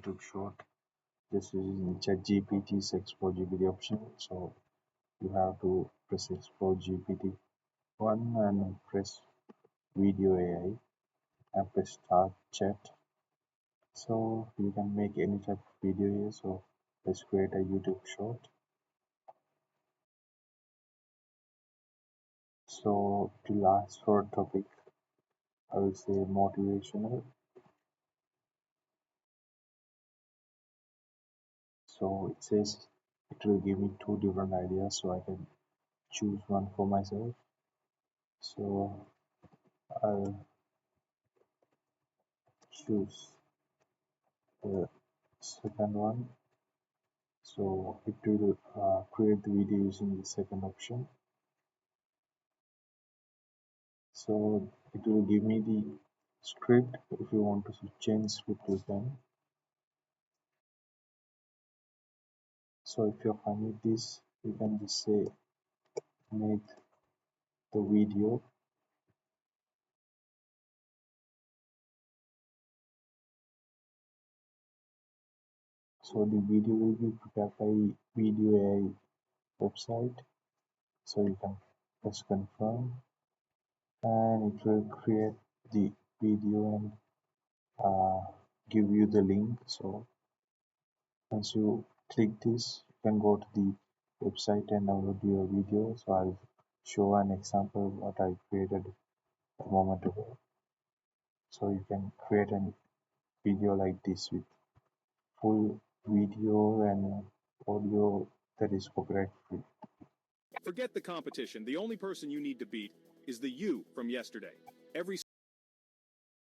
YouTube short just using ChatGPT's Explore GPT option. So you have to press Explore GPT 1 and press Video AI and press Start Chat. So you can make any type of video here. So let's create a YouTube short. So to last for a topic, I will say motivational. So it says it will give me two different ideas, so I can choose one for myself. So I'll choose the second one. So it will create the video using the second option. So it will give me the script. If you want to change script, you can. So if you're fine with this, you can just say make the video. So the video will be prepared by Video AI website. So you can press confirm and it will create the video and give you the link. So once you click this, you can go to the website and download your video. So I'll show an example of what I created a moment ago. So you can create a video like this with full video and audio that is copyright free. Forget the competition. The only person you need to beat is the you from yesterday. Every